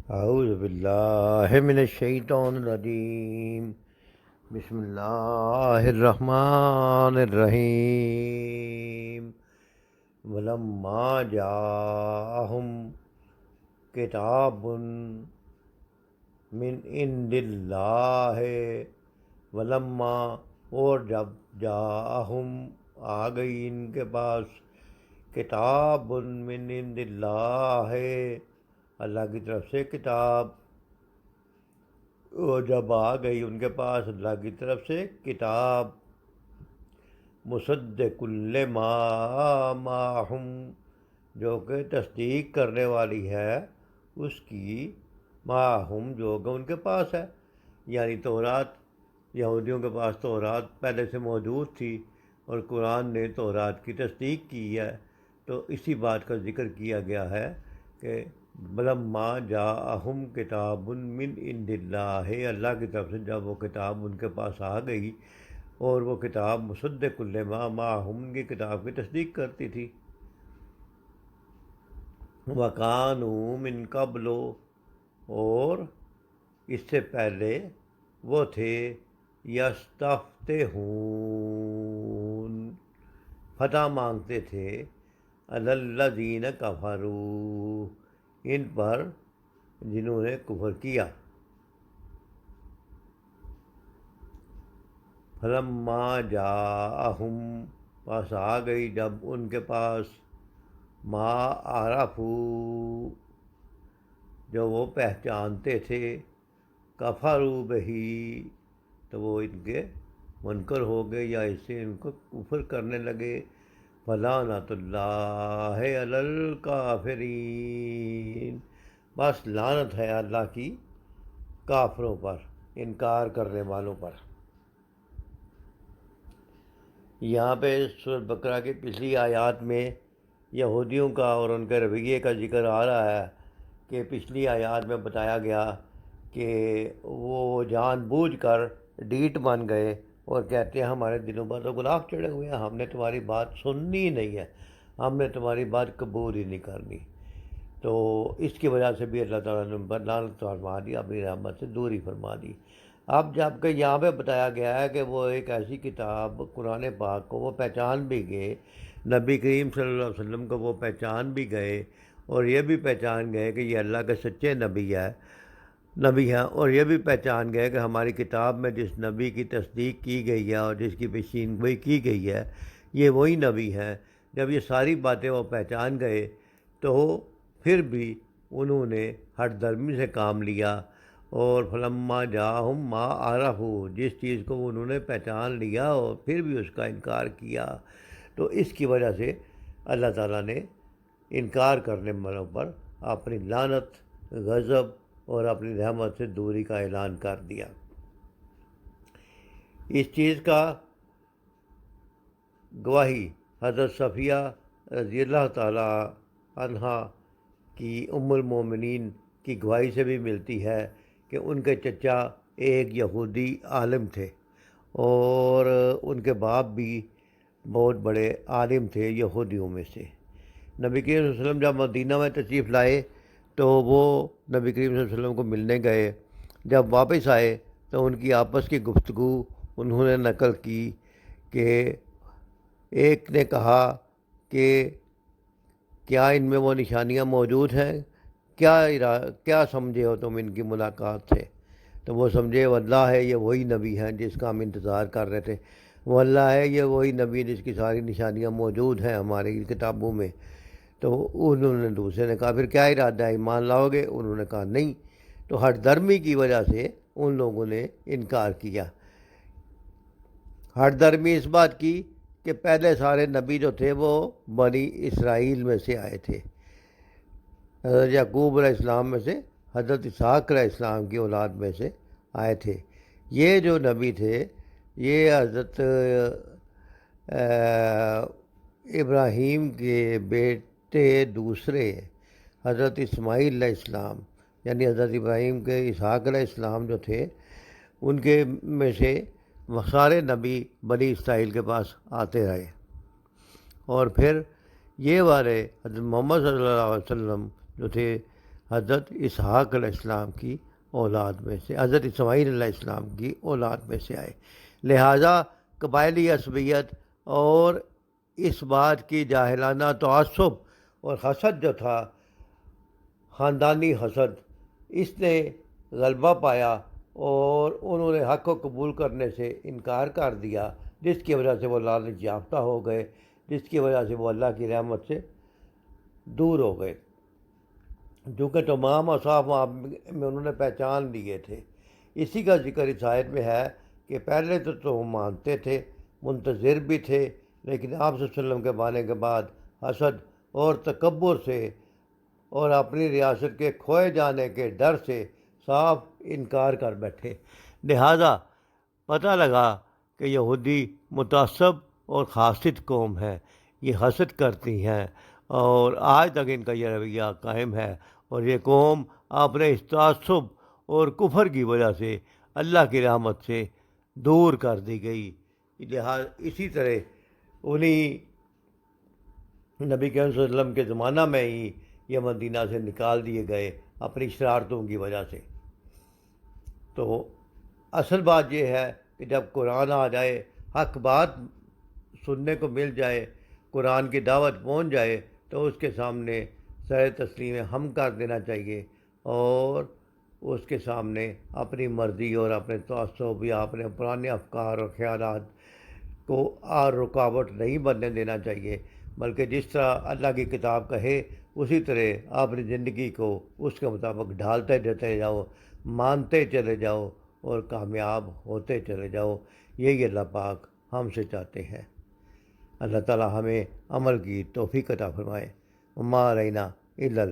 اعوذ باللہ من الشیطان الرجیم، بسم اللہ الرحمن الرحیم۔ ولما جاءہم کتاب من عند اللہ، ولما اور جب جاءہم آ گئی ان کے پاس، کتاب من عند اللہ اللہ کی طرف سے کتاب، اور جب آ گئی ان کے پاس اللہ کی طرف سے کتاب، مصدق لما معہم، جو کہ تصدیق کرنے والی ہے اس کی، معہم جو کہ ان کے پاس ہے، یعنی تورات۔ یہودیوں کے پاس تورات پہلے سے موجود تھی اور قرآن نے تورات کی تصدیق کی ہے، تو اسی بات کا ذکر کیا گیا ہے کہ لما جاءہم کتاب من عند اللہ، اللہ کی طرف سے جب وہ کتاب ان کے پاس آ گئی، اور وہ کتاب مصدق لما معہم کی کتاب کی تصدیق کرتی تھی۔ وَكَانُوا مِن قَبْلُ، اور اس سے پہلے وہ تھے، یستفتحون، فتح مانگتے تھے، علی الذین کفروا، ان پر جنہوں نے کفر کیا۔ فلما جاءہم، پاس آ گئی جب ان کے پاس، ما عرفوا، جو وہ پہچانتے تھے، کفروا بہی، تو وہ ان کے منکر ہو گئے یا اس سے ان کو کفر کرنے لگے۔ فلعنۃ اللہ علی الکافرین، بس لعنت ہے اللہ کی کافروں پر، انکار کرنے والوں پر۔ یہاں پہ سورۃ بقرہ کی پچھلی آیات میں یہودیوں کا اور ان کے رویے کا ذکر آ رہا ہے کہ پچھلی آیات میں بتایا گیا کہ وہ جان بوجھ کر ڈیٹ بن گئے اور کہتے ہیں ہمارے دلوں پر تو غلاف چڑھے ہوئے ہیں، ہم نے تمہاری بات سننی نہیں ہے، ہم نے تمہاری بات قبول ہی نہیں کرنی۔ تو اس کی وجہ سے بھی اللہ تعالیٰ نے ان پر لعنت فرما دی، اپنی رحمت سے دوری فرما دی۔ اب جب کہ یہاں پہ بتایا گیا ہے کہ وہ ایک ایسی کتاب قرآن پاک کو وہ پہچان بھی گئے، نبی کریم صلی اللہ علیہ وسلم کو وہ پہچان بھی گئے، اور یہ بھی پہچان گئے کہ یہ اللہ کے سچے نبی ہیں، اور یہ بھی پہچان گئے کہ ہماری کتاب میں جس نبی کی تصدیق کی گئی ہے اور جس کی پیشین گوئی کی گئی ہے یہ وہی نبی ہیں۔ جب یہ ساری باتیں وہ پہچان گئے تو پھر بھی انہوں نے ہٹ درمی سے کام لیا، اور فلما جاءہم ما عرفوا، جس چیز کو انہوں نے پہچان لیا اور پھر بھی اس کا انکار کیا، تو اس کی وجہ سے اللہ تعالیٰ نے انکار کرنے والوں پر اپنی لعنت، غضب اور اپنی رحمت سے دوری کا اعلان کر دیا۔ اس چیز کا گواہی حضرت صفیہ رضی اللہ تعالیٰ عنہا کی، ام المومنین کی گواہی سے بھی ملتی ہے کہ ان کے چچا ایک یہودی عالم تھے، اور ان کے باپ بھی بہت بڑے عالم تھے یہودیوں میں سے۔ نبی کریم صلی اللہ علیہ وسلم جب مدینہ میں تشریف لائے تو وہ نبی کریم صلی اللہ علیہ وسلم کو ملنے گئے، جب واپس آئے تو ان کی آپس کی گفتگو انہوں نے نقل کی کہ ایک نے کہا کہ کیا ان میں وہ نشانیاں موجود ہیں، کیا سمجھے ہو تم ان کی ملاقات سے؟ تو وہ سمجھے واللہ ہے یہ وہی نبی ہیں جس کا ہم انتظار کر رہے تھے، واللہ ہے یہ وہی نبی جس کی ساری نشانیاں موجود ہیں ہماری کتابوں میں۔ تو انہوں نے دوسرے نے کہا پھر کیا ارادہ ہے، ایمان لاؤ گے؟ انہوں نے کہا نہیں۔ تو ہٹ درمی کی وجہ سے ان لوگوں نے انکار کیا۔ ہٹ درمی اس بات کی کہ پہلے سارے نبی جو تھے وہ بنی اسرائیل میں سے آئے تھے، حضرت یعقوب علیہ السلام میں سے، حضرت اسحاق علیہ السلام کی اولاد میں سے آئے تھے۔ یہ جو نبی تھے یہ حضرت ابراہیم کے بیٹے دوسرے حضرت اسماعیل علیہ السلام، یعنی حضرت ابراہیم کے اسحاق علیہ السلام جو تھے ان کے میں سے سارے نبی بنی اسرائیل کے پاس آتے رہے، اور پھر یہ والے حضرت محمد صلی اللہ علیہ وسلم جو تھے حضرت اسحاق علیہ السلام کی اولاد میں سے، حضرت اسماعیل علیہ السلام کی اولاد میں سے آئے۔ لہٰذا قبائلی عصبیت اور اس بات کی جاہلانہ تعصب اور حسد جو تھا، خاندانی حسد، اس نے غلبہ پایا اور انہوں نے حق کو قبول کرنے سے انکار کر دیا، جس کی وجہ سے وہ لعنت یافتہ ہو گئے، جس کی وجہ سے وہ اللہ کی رحمت سے دور ہو گئے، جو کہ تمام اصحاب میں انہوں نے پہچان لیے تھے۔ اسی کا ذکر اس آیت میں ہے کہ پہلے تو وہ مانتے تھے، منتظر بھی تھے، لیکن آپ صلی اللہ علیہ وسلم کے بانے کے بعد حسد اور تکبر سے اور اپنی ریاست کے کھوئے جانے کے ڈر سے صاف انکار کر بیٹھے۔ لہذا پتہ لگا کہ یہودی متعصب اور حاسد قوم ہے، یہ حسد کرتی ہیں، اور آج تک ان کا یہ رویہ قائم ہے، اور یہ قوم اپنے اس تعصب اور کفر کی وجہ سے اللہ کی رحمت سے دور کر دی گئی۔ لہٰذا اسی طرح انہی نبی کریم صلی اللہ علیہ وسلم کے زمانہ میں ہی یہ مدینہ سے نکال دیے گئے اپنی شرارتوں کی وجہ سے۔ تو اصل بات یہ ہے کہ جب قرآن آ جائے، حق بات سننے کو مل جائے، قرآن کی دعوت پہنچ جائے، تو اس کے سامنے سر تسلیم ہم کر دینا چاہیے، اور اس کے سامنے اپنی مرضی اور اپنے تعصب یا اپنے پرانے افکار اور خیالات کو اور رکاوٹ نہیں بننے دینا چاہیے، بلکہ جس طرح اللہ کی کتاب کہے اسی طرح اپنی زندگی کو اس کے مطابق ڈھالتے چلے جاؤ، مانتے چلے جاؤ اور کامیاب ہوتے چلے جاؤ۔ یہی اللہ پاک ہم سے چاہتے ہیں۔ اللہ تعالی ہمیں عمل کی توفیق عطا فرمائے۔ وما علینا الا